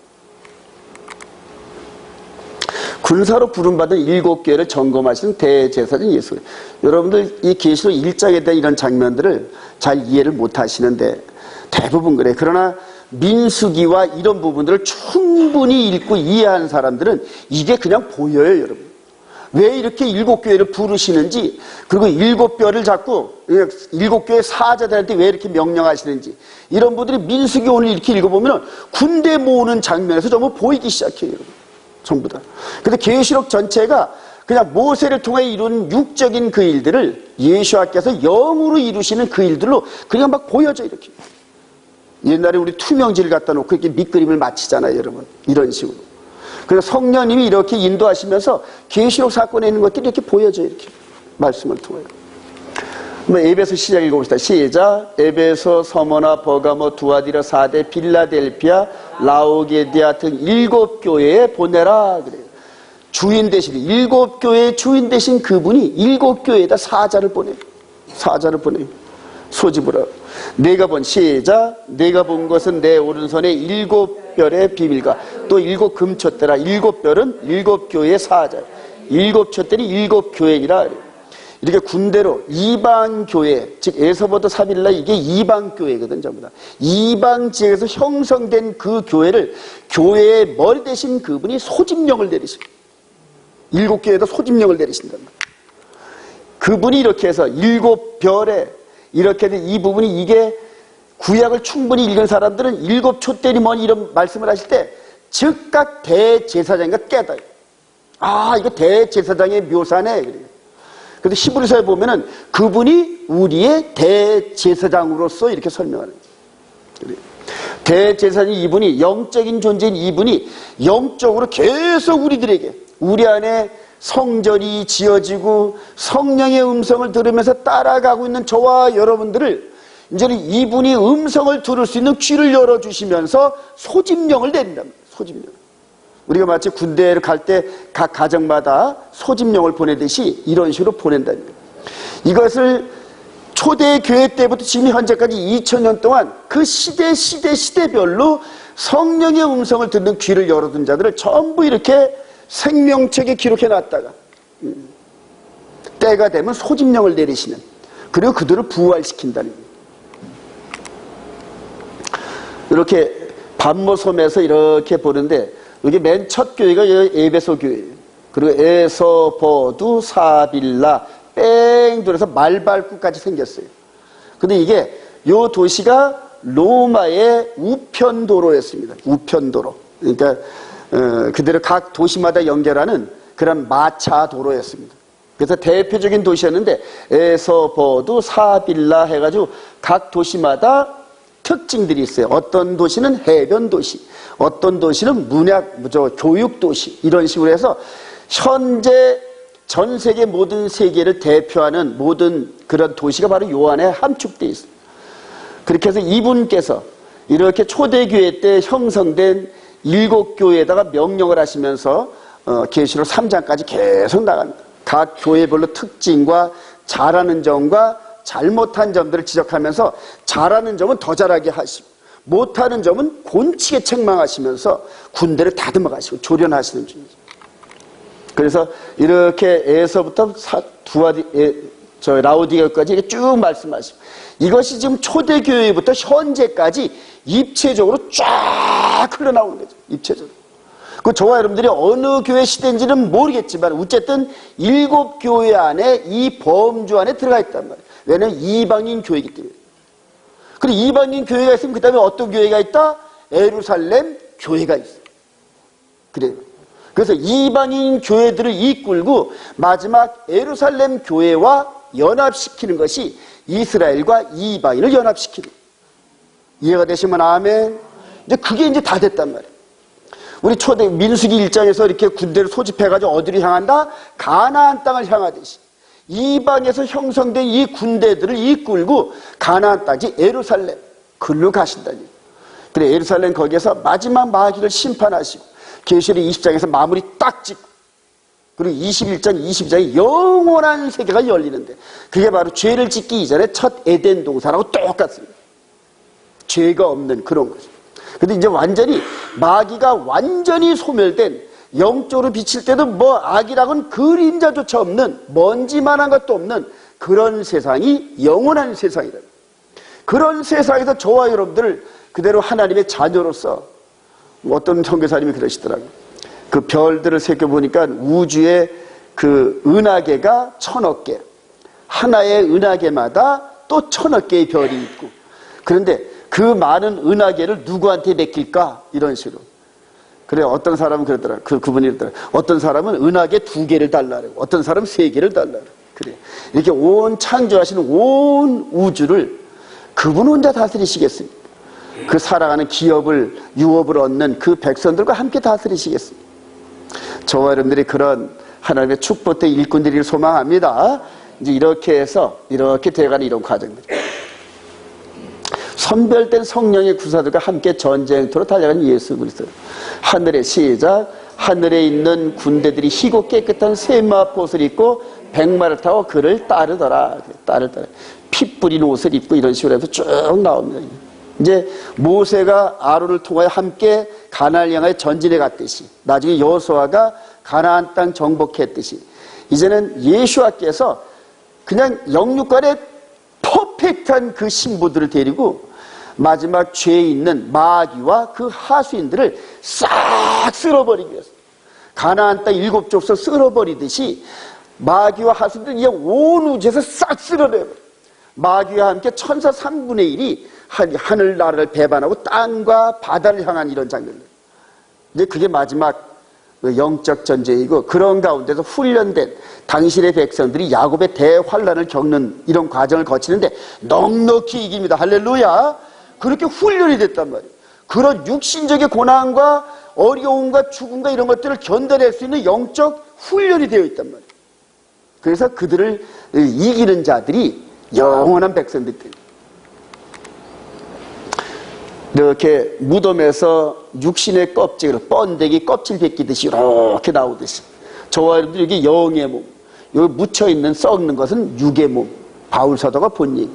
Speaker 1: 군사로 부름받은 7교회를 점검하시는 대제사장 예수. 여러분들 이 계시록 1장에 대한 이런 장면들을 잘 이해를 못 하시는데 대부분 그래요. 그러나 민수기와 이런 부분들을 충분히 읽고 이해하는 사람들은 이게 그냥 보여요, 여러분. 왜 이렇게 7교회를 부르시는지, 그리고 7뼈를 잡고 7교회 사자들한테 왜 이렇게 명령하시는지, 이런 분들이 민수기 오늘 이렇게 읽어보면 군대 모으는 장면에서 전부 보이기 시작해요, 여러분. 전부 다. 근데 계시록 전체가 그냥 모세를 통해 이룬 육적인 그 일들을 예수와께서 영으로 이루시는 그 일들로 그냥 막 보여져 이렇게. 옛날에 우리 투명지를 갖다 놓고 이렇게 밑그림을 맞히잖아요, 여러분. 이런 식으로. 그래서 성령님이 이렇게 인도하시면서 계시록 사건에 있는 것들이 이렇게 보여져 이렇게. 말씀을 통해요. 에베소 시작 읽어봅시다. 시작. 에베소, 서머나, 버가모, 두아디라, 사데, 빌라델피아, 라오게디아 등 7교회에 보내라 그래요. 주인 대신 7교회의 주인 대신 그분이 7교회에다 사자를 보내요. 사자를 보내요. 소집을 하고. 내가 본 시작. 내가 본 것은 내 오른손에 7별의 비밀과 또 7 금촛대라. 7별은 7교회의 사자. 7촛대는 7교회니라. 이렇게 군대로 이방교회, 즉 에서부터 3일날 이게 이방교회거든 전부 다. 이방 지역에서 형성된 그 교회를 교회의 머리 대신 그분이 소집령을 내리십니다. 7교회에다 소집령을 내리신단 말이에요. 그분이 이렇게 해서 7별에 이렇게 된 이 부분이 이게 구약을 충분히 읽은 사람들은 7촛대니 뭐니 이런 말씀을 하실 때 즉각 대제사장인가 깨달아요. 아, 이거 대제사장의 묘사네. 그래요. 그런데 히브리서에 보면은 그분이 우리의 대제사장으로서 이렇게 설명하는 거예요. 대제사장이 이분이 영적인 존재인 이분이 영적으로 계속 우리들에게 우리 안에 성전이 지어지고 성령의 음성을 들으면서 따라가고 있는 저와 여러분들을 이제는 이분이 음성을 들을 수 있는 귀를 열어주시면서 소집령을 내린답니다. 소집령. 우리가 마치 군대를 갈 때 각 가정마다 소집령을 보내듯이 이런 식으로 보낸답니다. 이것을 초대교회 때부터 지금 현재까지 2000년 동안 그 시대별로 성령의 음성을 듣는 귀를 열어둔 자들을 전부 이렇게 생명책에 기록해 놨다가 때가 되면 소집령을 내리시는, 그리고 그들을 부활시킨다는 거예요. 이렇게 반모섬에서 이렇게 보는데 여기 맨 첫 교회가 에베소 교회예요. 그리고 에서버두 사빌라 뺑 돌아서 말발구까지 생겼어요. 근데 이게 요 도시가 로마의 우편도로였습니다. 우편도로. 그러니까 그대로 각 도시마다 연결하는 그런 마차 도로였습니다. 그래서 대표적인 도시였는데 에서버두 사빌라 해가지고 각 도시마다 특징들이 있어요. 어떤 도시는 해변 도시, 어떤 도시는 교육 도시, 이런 식으로 해서 현재 전 세계 모든 세계를 대표하는 모든 그런 도시가 바로 요 안에 함축되어 있습니다. 그렇게 해서 이분께서 이렇게 초대교회 때 형성된 7교회에다가 명령을 하시면서 계시록 3장까지 계속 나갑니다. 각 교회별로 특징과 잘하는 점과 잘못한 점들을 지적하면서 잘하는 점은 더 잘하게 하시고 못하는 점은 곤치게 책망하시면서 군대를 다듬어 가시고 조련하시는 중이죠. 그래서 이렇게 에서부터 라오디게까지 이렇게 쭉 말씀하시고, 이것이 지금 초대교회부터 현재까지 입체적으로 쫙 흘러나오는 거죠. 입체적으로. 저와 여러분들이 어느 교회 시대인지는 모르겠지만 어쨌든 7교회 안에 이 범주 안에 들어가 있단 말이에요. 왜냐하면 이방인 교회이기 때문에. 그리고 이방인 교회가 있으면 그 다음에 어떤 교회가 있다? 예루살렘 교회가 있어요. 그래요. 그래서 이방인 교회들을 이끌고 마지막 예루살렘 교회와 연합시키는 것이 이스라엘과 이방인을 연합시키는. 이해가 되시면 아멘. 이제 그게 이제 다 됐단 말이에요. 우리 초대 민수기 1장에서 이렇게 군대를 소집해가지고 어디를 향한다? 가나안 땅을 향하듯이. 이방에서 형성된 이 군대들을 이끌고 가나안 땅이 예루살렘 글로 가신다니. 그래, 예루살렘 거기에서 마지막 마귀를 심판하시고 계시록 20장에서 마무리 딱 짓고, 그리고 21장, 22장에 영원한 세계가 열리는데 그게 바로 죄를 짓기 이전에 첫 에덴 동산하고 똑같습니다. 죄가 없는 그런 거죠. 근데 이제 완전히 마귀가 완전히 소멸된, 영적으로 비칠 때도 뭐 악이라고는 그림자조차 없는, 먼지만한 것도 없는 그런 세상이 영원한 세상이다. 그런 세상에서 저와 여러분들을 그대로 하나님의 자녀로서, 어떤 선교사님이 그러시더라고요. 그 별들을 살펴보니까 우주의 그 은하계가 1000억 개, 하나의 은하계마다 또 1000억 개의 별이 있고, 그런데 그 많은 은하계를 누구한테 맡길까? 이런 식으로. 그래, 어떤 사람은 그러더라. 그분이 그러더라. 어떤 사람은 은하계 2개를 달라고, 어떤 사람은 3개를 달라고. 그래. 이렇게 온 창조하시는 온 우주를 그분 혼자 다스리시겠습니까? 그 살아가는 기업을, 유업을 얻는 그 백성들과 함께 다스리시겠습니다. 저와 여러분들이 그런 하나님의 축복된 일꾼들을 소망합니다. 이제 이렇게 해서 이렇게 돼가는 이런 과정들. 선별된 성령의 구사들과 함께 전쟁터로 달려가는 예수 그리스도. 하늘의 시작. 하늘에 있는 군대들이 희고 깨끗한 세마포옷을 입고 백마를 타고 그를 따르더라. 따르더라. 피 뿌린 옷을 입고 이런 식으로 해서 쭉 나옵니다. 이제 모세가 아론을 통하여 함께 가나안을 향하여 전진해 갔듯이, 나중에 여호수아가 가나안 땅 정복했듯이, 이제는 예수와께서 그냥 영육간의 퍼펙트한 그 신부들을 데리고 마지막 죄에 있는 마귀와 그 하수인들을 싹 쓸어버리기 위해서, 가나안 땅 7족속 쓸어버리듯이 마귀와 하수인들을 그냥 온 우주에서 싹 쓸어내버려요. 마귀와 함께 천사 3분의 1이 하늘나라를 배반하고 땅과 바다를 향한 이런 장면들. 이제 그게 마지막 영적 전쟁이고, 그런 가운데서 훈련된 당신의 백성들이 야곱의 대환란을 겪는 이런 과정을 거치는데 넉넉히 이깁니다. 할렐루야. 그렇게 훈련이 됐단 말이에요. 그런 육신적인 고난과 어려움과 죽음과 이런 것들을 견뎌낼 수 있는 영적 훈련이 되어 있단 말이에요. 그래서 그들을 이기는 자들이 영원한 백성들입니다. 이렇게 무덤에서 육신의 껍질을 번데기 껍질 벗기듯이 이렇게 나오듯이, 저와 여러분들 여기 영의 몸, 여기 묻혀있는 썩는 것은 육의 몸, 바울 사도가 본 얘기.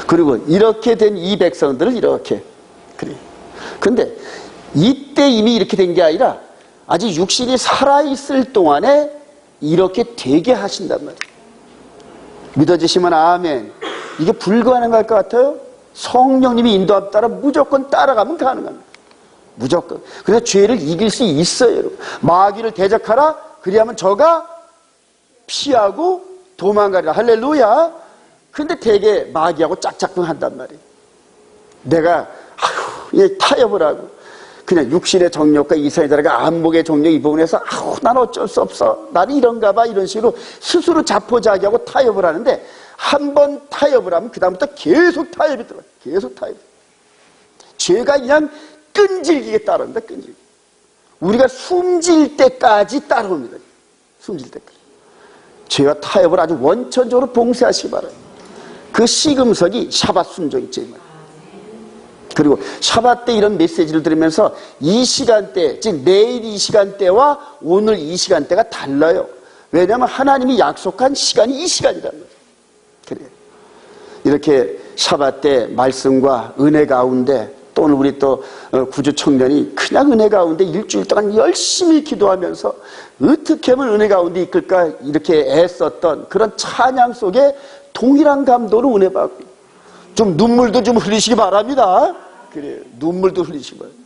Speaker 1: 그리고 이렇게 된 이 백성들을 이렇게, 그래. 근데 이때 이미 이렇게 된 게 아니라 아직 육신이 살아있을 동안에 이렇게 되게 하신단 말이에요. 믿어지시면 아멘. 이게 불가능할 것 같아요? 성령님이 인도함 따라 무조건 따라가면 가능합니다. 무조건. 그래서 죄를 이길 수 있어요, 여러분. 마귀를 대적하라. 그리하면 저가 피하고 도망가리라. 할렐루야. 근데 되게 마귀하고 짝짝꿍 한단 말이에요. 내가 타협을 하고 그냥 육신의 정욕과 이성애자가 안목의 정욕 이 부분에서 난 어쩔 수 없어, 나는 이런가 봐, 이런 식으로 스스로 자포자기하고 타협을 하는데, 한 번 타협을 하면 그 다음부터 계속 타협이 들어요. 계속 타협. 죄가 그냥 끈질기게 따라옵니다. 끈질기게. 우리가 숨질 때까지 따라옵니다. 숨질 때까지. 죄와 타협을 아주 원천적으로 봉쇄하시기 바라요. 그 시금석이 샤밧 순종이지. 그리고 샤밧 때 이런 메시지를 들으면서 이 시간대, 즉 내일 이 시간대와 오늘 이 시간대가 달라요. 왜냐하면 하나님이 약속한 시간이 이 시간이라는 거죠. 그래요. 이렇게 샤밧 때 말씀과 은혜 가운데, 또는 우리 또 구주 청년이 그냥 은혜 가운데 일주일 동안 열심히 기도하면서 어떻게 하면 은혜 가운데 이끌까 이렇게 애썼던 그런 찬양 속에 동일한 감도로 은혜 받고, 좀 눈물도 좀 흘리시기 바랍니다. 그래요. 눈물도 흘리시기 바랍니다.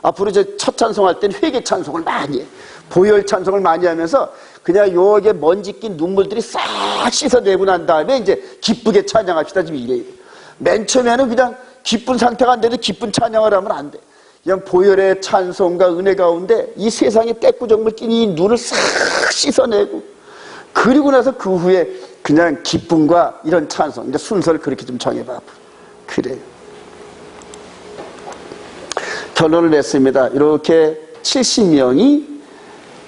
Speaker 1: 앞으로 저 첫 찬송할 때는 회개 찬송을 많이 해. 보혈 찬송을 많이 하면서 그냥 요게 먼지 낀 눈물들이 싹 씻어내고 난 다음에 이제 기쁘게 찬양합시다. 지금 이래요. 맨 처음에는 그냥 기쁜 상태가 안 돼도 기쁜 찬양을 하면 안 돼. 그냥 보혈의 찬송과 은혜 가운데 이 세상에 떼꾸정물 낀 이 눈을 싹 씻어내고, 그리고 나서 그 후에 그냥 기쁨과 이런 찬송, 이제 순서를 그렇게 좀 정해봐. 그래요. 결론을 냈습니다. 이렇게 70명이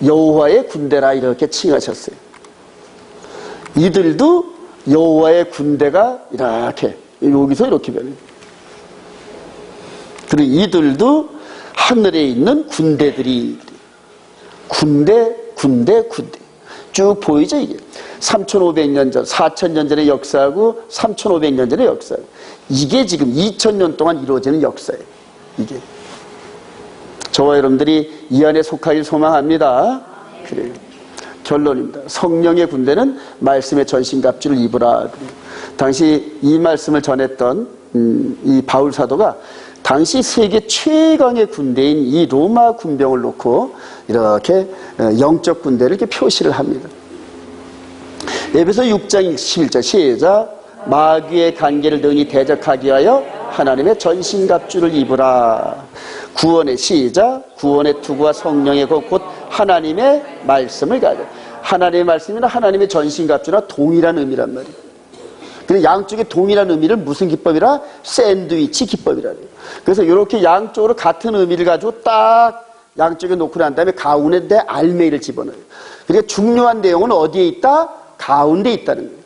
Speaker 1: 여호와의 군대라 이렇게 칭하셨어요. 이들도 여호와의 군대가 이렇게 여기서 이렇게 변해요. 그리고 이들도 하늘에 있는 군대들이, 군대 쭉 보이죠. 이게 3500년 전, 4000년 전의 역사하고 3500년 전의 역사예요. 이게 지금 2000년 동안 이루어지는 역사예요. 이게 저와 여러분들이 이 안에 속하길 소망합니다. 그래요. 결론입니다. 성령의 군대는 말씀의 전신갑주를 입으라. 당시 이 말씀을 전했던 이 바울 사도가 당시 세계 최강의 군대인 이 로마 군병을 놓고 이렇게 영적 군대를 이렇게 표시를 합니다. 에베소 6장 11절 시작. 마귀의 관계를 능히 대적하기 위하여 하나님의 전신갑주를 입으라. 구원의 시작, 구원의 투구와 성령의 곧 하나님의 말씀을 가져. 하나님의 말씀이나 하나님의 전신갑주나 동일한 의미란 말이에요. 근데 양쪽에 동일한 의미를 무슨 기법이라? 샌드위치 기법이라요. 그래서 이렇게 양쪽으로 같은 의미를 가지고 딱 양쪽에 놓고 난 다음에 가운데 알맹이를 집어넣어요. 그러니까 중요한 내용은 어디에 있다? 가운데 있다는 거예요.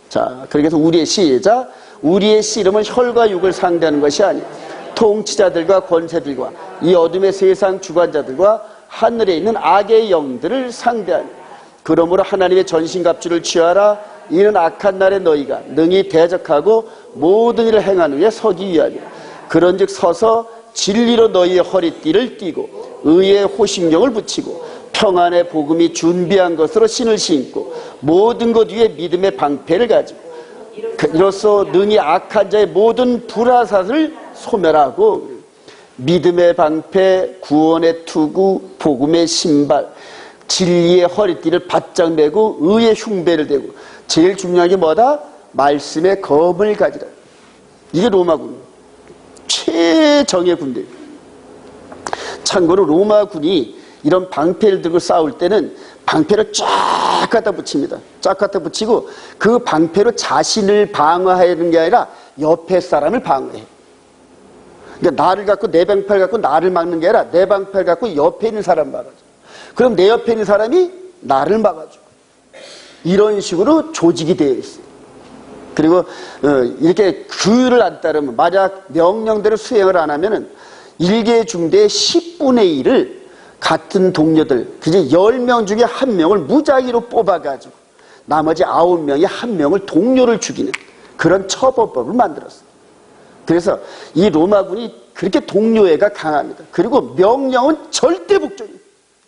Speaker 1: 자, 그래서 우리의 시작, 우리의 씨름은 혈과 육을 상대하는 것이 아니에요. 통치자들과 권세들과 이 어둠의 세상 주관자들과 하늘에 있는 악의 영들을 상대하는. 그러므로 하나님의 전신갑주를 취하라. 이는 악한 날에 너희가 능히 대적하고 모든 일을 행한 후에 서기 위하리라. 그런즉 서서 진리로 너희의 허리띠를 띠고 의의 호심경을 붙이고 평안의 복음이 준비한 것으로 신을 신고 모든 것 위에 믿음의 방패를 가지고 이로써 능히 악한 자의 모든 불화살을 소멸하고 믿음의 방패, 구원의 투구, 복음의 신발, 진리의 허리띠를 바짝 메고 의의 흉배를 대고 제일 중요한 게 뭐다? 말씀의 검을 가지라. 이게 로마군 최정예 군대. 참고로 로마군이 이런 방패를 들고 싸울 때는 방패를 쫙 갖다 붙입니다. 쫙 갖다 붙이고 그 방패로 자신을 방어하는 게 아니라 옆에 사람을 방어해. 그러니까 나를 갖고 내 방패를 갖고 나를 막는 게 아니라 내 방패를 갖고 옆에 있는 사람 막아줘. 그럼 내 옆에 있는 사람이 나를 막아줘. 이런 식으로 조직이 되어 있어요. 그리고 이렇게 규율을 안 따르면 만약 명령대로 수행을 안 하면은 1개 중대의 10분의 1을 같은 동료들, 그저 10명 중에 1명을 무작위로 뽑아가지고 나머지 9명이 1명을 동료를 죽이는 그런 처벌법을 만들었어요. 그래서 이 로마군이 그렇게 동료애가 강합니다. 그리고 명령은 절대 복종이에요.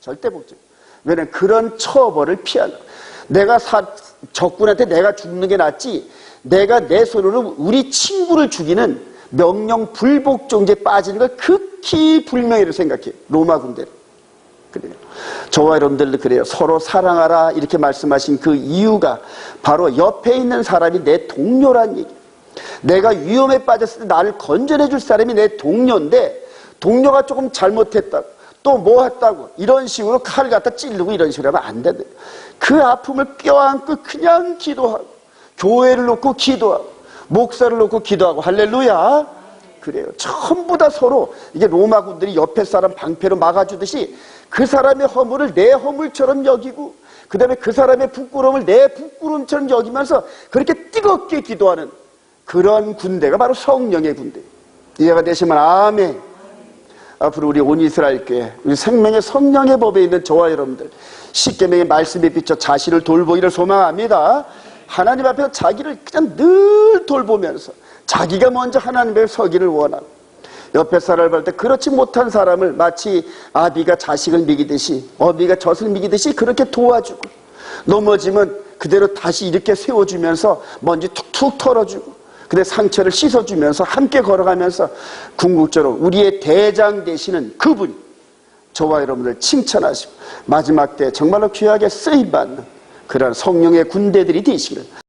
Speaker 1: 절대 복종. 왜냐하면 그런 처벌을 피하려고. 내가 적군한테 내가 죽는 게 낫지 내가 내 손으로 우리 친구를 죽이는 명령 불복종죄에 빠지는 걸 극히 불명예로 생각해요. 로마 군대는. 그래요. 저와 여러분들도 그래요. 서로 사랑하라 이렇게 말씀하신 그 이유가 바로 옆에 있는 사람이 내 동료란 얘기예요. 내가 위험에 빠졌을 때 나를 건져내 줄 사람이 내 동료인데 동료가 조금 잘못했다고 또 뭐 했다고 이런 식으로 칼을 갖다 찌르고 이런 식으로 하면 안 된다. 그 아픔을 껴안고 그냥 기도하고 교회를 놓고 기도하고 목사를 놓고 기도하고 할렐루야. 그래요. 전부 다 서로 이게 로마군들이 옆에 사람 방패로 막아주듯이 그 사람의 허물을 내 허물처럼 여기고 그 다음에 그 사람의 부끄러움을 내 부끄러움처럼 여기면서 그렇게 뜨겁게 기도하는 그런 군대가 바로 성령의 군대. 이해가 되시면 아멘. 앞으로 우리 온 이스라엘 교회, 우리 생명의 성령의 법에 있는 저와 여러분들 십계명의 말씀에 비춰 자신을 돌보기를 소망합니다. 하나님 앞에서 자기를 그냥 늘 돌보면서 자기가 먼저 하나님 앞에 서기를 원하고 옆에 사람을 볼 때 그렇지 못한 사람을 마치 아비가 자식을 먹이듯이 어미가 젖을 먹이듯이 그렇게 도와주고 넘어지면 그대로 다시 이렇게 세워주면서 먼지 툭툭 털어주고 근데 상처를 씻어주면서 함께 걸어가면서 궁극적으로 우리의 대장 되시는 그분이 저와 여러분들 칭찬하시고 마지막 때 정말로 귀하게 쓰임받는 그런 성령의 군대들이 되시기를